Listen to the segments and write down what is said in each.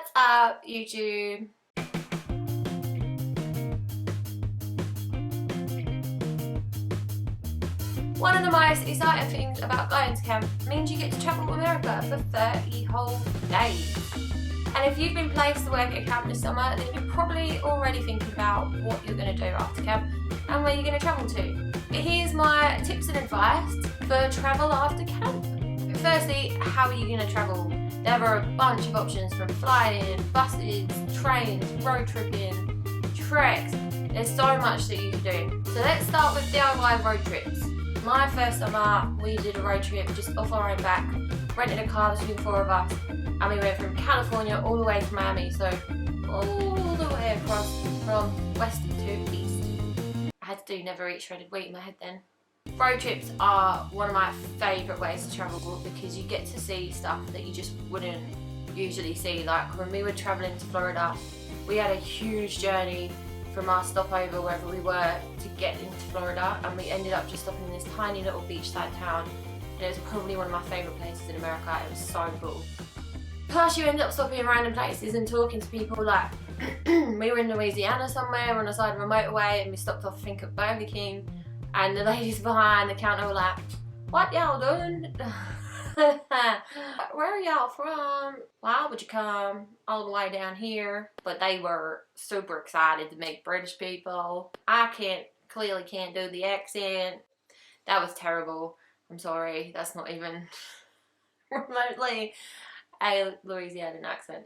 What's up, YouTube? One of the most exciting things about going to camp means you get to travel to America for 30 whole days. And if you've been placed to work at camp this summer, then you're probably already thinking about what you're going to do after camp and where you're going to travel to. Here's my tips and advice for travel after camp. Firstly, how are you going to travel? There are a bunch of options, from flying, buses, trains, road tripping, treks. There's so much that you can do. So let's start with DIY road trips. My first summer, we did a road trip just off our own back, rented a car between 4 of us, and we went from California all the way to Miami, so all the way across from west to east. I had to do never eat shredded wheat in my head then. Road trips are one of my favourite ways to travel because you get to see stuff that you just wouldn't usually see. Like when we were travelling to Florida, we had a huge journey from our stopover wherever we were to get into Florida, and we ended up just stopping in this tiny little beachside town, and it was probably one of my favourite places in America. It was so cool. Plus you end up stopping in random places and talking to people. Like we were in Louisiana somewhere on the side of a motorway, and we stopped off I think at Burger King, and the ladies behind the counter were like, "What y'all doing? Where are y'all from? Why would you come all the way down here?" But they were super excited to meet British people. I clearly can't do the accent. That was terrible. I'm sorry, that's not even remotely a Louisianan accent.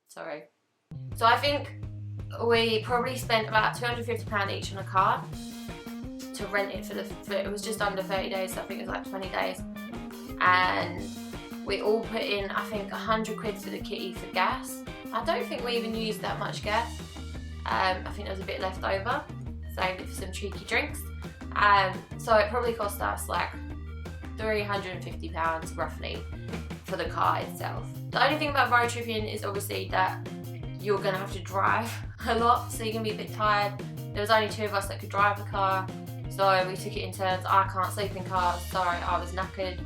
Sorry. So I think we probably spent about £250 each on a car to rent it for it was just under 30 days, so I think it was like 20 days. And we all put in, I think, 100 quid for the kitty for gas. I don't think we even used that much gas. I think there was a bit left over. Saved it for some cheeky drinks. So it probably cost us like £350 roughly for the car itself. The only thing about road tripping is obviously that you're going to have to drive a lot, so you're going to be a bit tired. There was only 2 of us that could drive the car, so we took it in turns. I can't sleep in cars, sorry, I was knackered.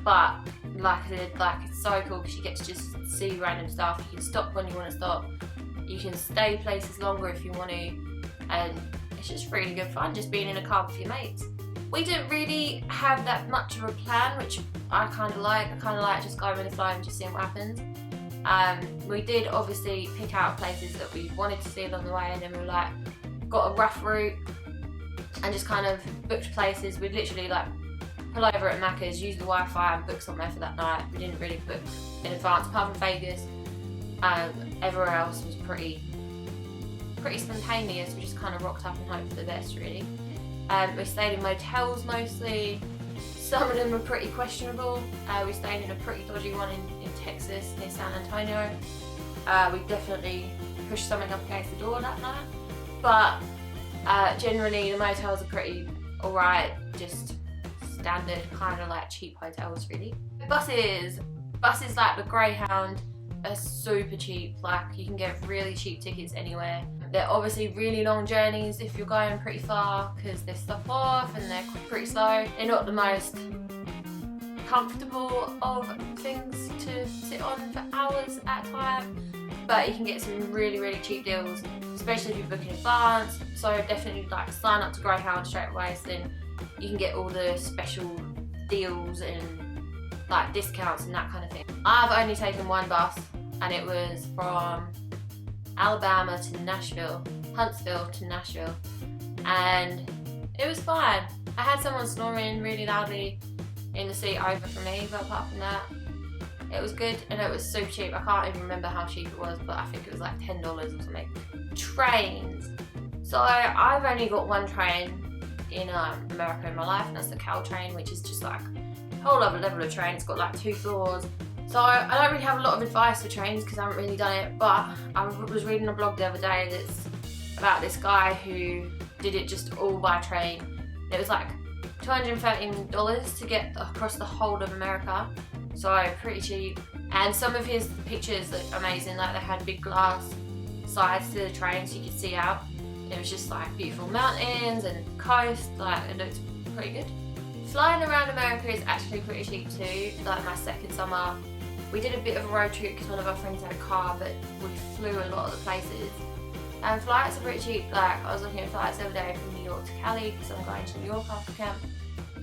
But like I said, it's so cool because you get to just see random stuff. You can stop when you want to stop. You can stay places longer if you want to, and it's just really good fun just being in a car with your mates. We didn't really have that much of a plan, which I kind of like. I kind of like just going with the flow and just seeing what happens. We did obviously pick out places that we wanted to see along the way, and then we got a rough route and just kind of booked places. We'd literally pull over at Macca's, use the Wi-Fi and book somewhere for that night. We didn't really book in advance, apart from Vegas. Everywhere else was pretty spontaneous. We just kind of rocked up and hoped for the best, really. We stayed in motels mostly. Some of them were pretty questionable. We stayed in a pretty dodgy one in Texas near San Antonio. We definitely pushed something up against the door that night. But generally the motels are pretty alright, just standard kind of cheap hotels really. Buses like the Greyhound are super cheap. You can get really cheap tickets anywhere. They're obviously really long journeys if you're going pretty far because they stop off and they're pretty slow. They're not the most comfortable of things to sit on for hours at a time, but you can get some really, really cheap deals, especially if you book in advance. So definitely sign up to Greyhound straight away, so then you can get all the special deals and discounts and that kind of thing. I've only taken one bus, and it was from Alabama to Nashville, Huntsville to Nashville, and it was fine. I had someone snoring really loudly in the seat over from me, but apart from that, it was good, and it was super cheap. I can't even remember how cheap it was, but I think it was like $10 or something. Trains. So I've only got one train in America in my life, and that's the Cal train, which is just a whole other level of train. It's got 2 floors. So I don't really have a lot of advice for trains because I haven't really done it, but I was reading a blog the other day that's about this guy who did it just all by train. It was $213 to get across the whole of America, so pretty cheap. And some of his pictures look amazing. They had big glass sides to the train so you could see out. It was just beautiful mountains and coast. It looked pretty good. Flying around America is actually pretty cheap too. My second summer, We did a bit of a road trip because one of our friends had a car, but we flew a lot of the places. And flights are pretty cheap. Like, I was looking at flights the other day from New York to Cali because I'm going to New York after camp,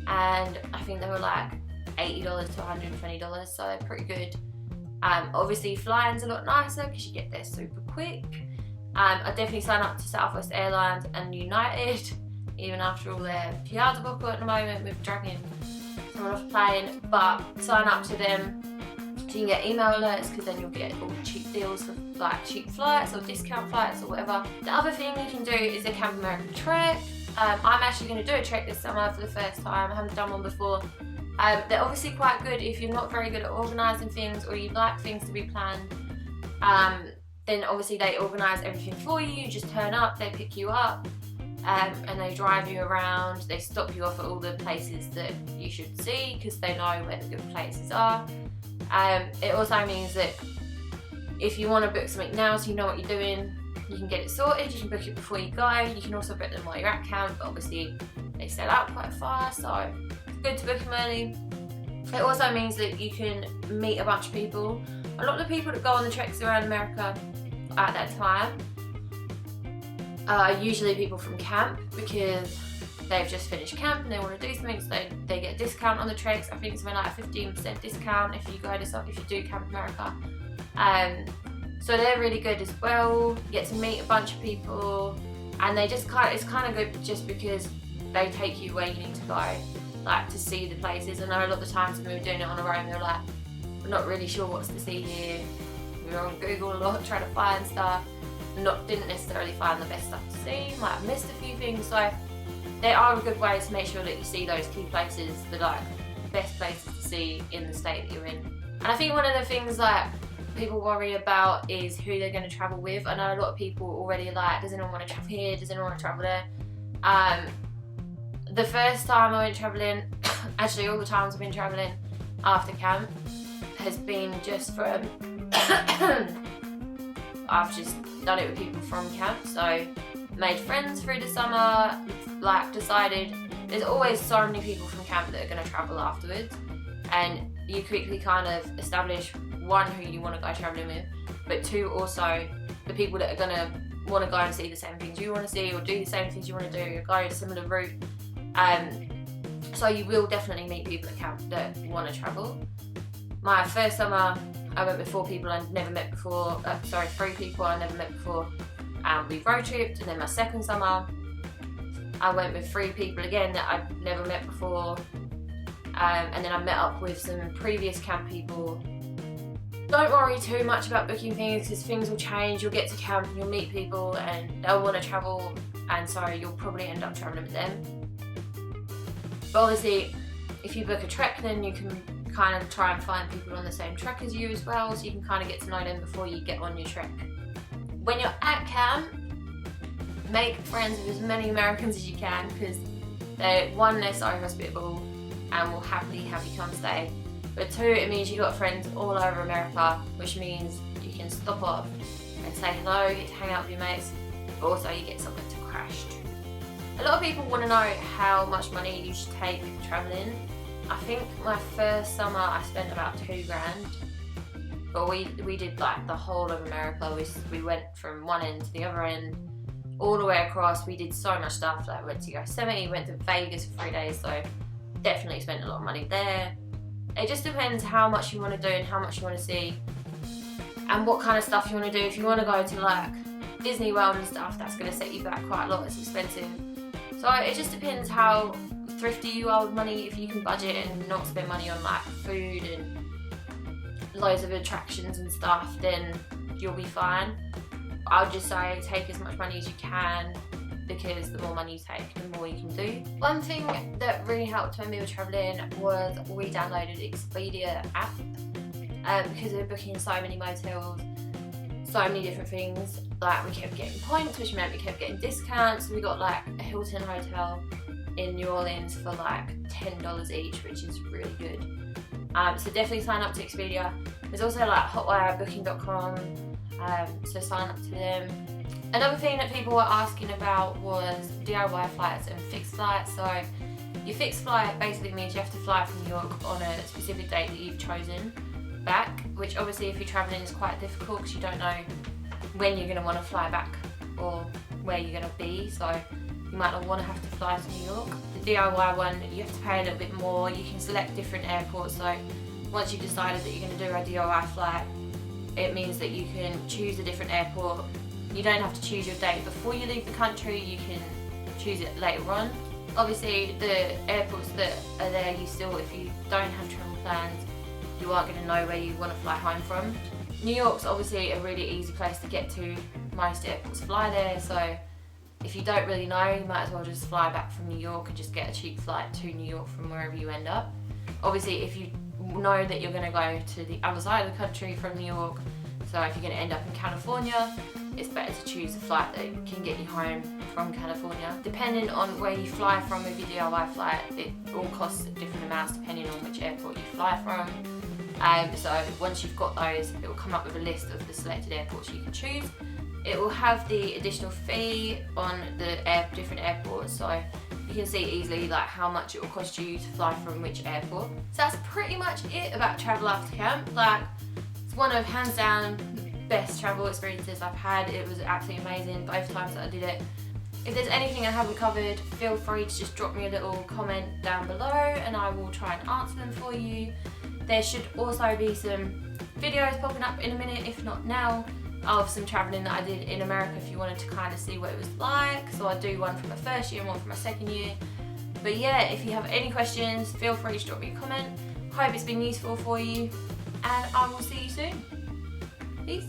and I think they were like $80 to $120, so they're pretty good. Obviously flying's a lot nicer because you get there super quick. I definitely sign up to Southwest Airlines and United, even after all their PRs are booked at the moment with dragging someone off the plane, but sign up to them so you can get email alerts, because then you'll get all the cheap deals for like cheap flights or discount flights or whatever. The other thing you can do is a Camp America trek. I'm actually going to do a trek this summer for the first time. I haven't done one before. They're obviously quite good if you're not very good at organising things or you like things to be planned. Then obviously they organise everything for you. You just turn up, they pick you up, and they drive you around. They stop you off at all the places that you should see because they know where the good places are. It also means that if you want to book something now so you know what you're doing, you can get it sorted. You can book it before you go. You can also book them while you're at camp, but obviously they sell out quite fast, so it's good to book them early. It also means that you can meet a bunch of people. A lot of the people that go on the treks around America at that time are usually people from camp, because they've just finished camp and they want to do something, so they get a discount on the treks. I think it's like a 15% discount if you do Camp America. So they're really good as well. You get to meet a bunch of people, and it's kind of good just because they take you where you need to go, like to see the places. I know a lot of the times when we were doing it on our own, we were like, we're not really sure what's to see here. We were on Google a lot trying to find stuff, didn't necessarily find the best stuff to see, might have missed a few things. So they are a good way to make sure that you see those key places, the like best places to see in the state that you're in. And I think one of the things that people worry about is who they're going to travel with. I know a lot of people already are like, does anyone want to travel here, does anyone want to travel there? The first time I went travelling, actually all the times I've been travelling after camp, has been just from I've just done it with people from camp, so made friends through the summer, like decided there's always so many people from camp that are going to travel afterwards, and you quickly kind of establish one, who you want to go travelling with, but two, also the people that are going to want to go and see the same things you want to see or do the same things you want to do or go a similar route. So you will definitely meet people at camp that want to travel. My first summer I went with 4 people I'd never met before, 3 people I never met before, and we road tripped. And then my second summer I went with 3 people again that I'd never met before, and then I met up with some previous camp people. Don't worry too much about booking things, because things will change. You'll get to camp and you'll meet people and they'll want to travel, and so you'll probably end up travelling with them. But obviously if you book a trek, then you can kind of try and find people on the same trek as you as well, so you can kind of get to know them before you get on your trek. When you're at camp, make friends with as many Americans as you can, because they're so hospitable and will happily have you come stay. But 2, it means you've got friends all over America, which means you can stop off and say hello, get to hang out with your mates, but also you get something to crash to. A lot of people want to know how much money you should take travelling. I think my first summer I spent about $2 grand, but we did like the whole of America. We went from one end to the other end, all the way across. We did so much stuff. Like, went to Yosemite, went to Vegas for 3 days, so definitely spent a lot of money there. It just depends how much you want to do and how much you want to see, and what kind of stuff you want to do. If you want to go to like Disney World and stuff, that's going to set you back quite a lot. It's expensive. So it just depends how thrifty you are with money. If you can budget and not spend money on like food and loads of attractions and stuff, then you'll be fine. I would just say take as much money as you can, because the more money you take, the more you can do. One thing that really helped when we were travelling was we downloaded the Expedia app, because we were booking so many motels, so many different things. Like, we kept getting points, which meant we kept getting discounts. We got like a Hilton hotel in New Orleans for like $10 each, which is really good. So definitely sign up to Expedia. There's also like Hotwire, Booking.com, so sign up to them. Another thing that people were asking about was DIY flights and fixed flights. So your fixed flight basically means you have to fly from New York on a specific date that you've chosen. back, which obviously if you're travelling is quite difficult because you don't know when you're going to want to fly back or where you're going to be, so you might not want to have to fly to New York. The DIY one, you have to pay a little bit more. You can select different airports, so once you've decided that you're going to do a DIY flight, it means that you can choose a different airport. You don't have to choose your date before you leave the country, you can choose it later on. Obviously the airports that are there, you still, if you don't have travel plans, you aren't going to know where you want to fly home from. New York's obviously a really easy place to get to. Most airports fly there, so if you don't really know, you might as well just fly back from New York and just get a cheap flight to New York from wherever you end up. Obviously if you know that you're going to go to the other side of the country from New York, so if you're going to end up in California, it's better to choose a flight that can get you home from California. Depending on where you fly from with your DIY flight, it all costs different amounts depending on which airport you fly from. So once you've got those, it will come up with a list of the selected airports you can choose. It will have the additional fee on the different airports, so you can see easily like how much it will cost you to fly from which airport. So that's pretty much it about travel after camp. Like, it's one of, hands down, the best travel experiences I've had. It was absolutely amazing both times that I did it. If there's anything I haven't covered, feel free to just drop me a little comment down below and I will try and answer them for you. There should also be some videos popping up in a minute, if not now, of some travelling that I did in America if you wanted to kind of see what it was like. So I'll do one from my first year and one from my second year. But yeah, if you have any questions, feel free to drop me a comment. Hope it's been useful for you and I will see you soon. Peace.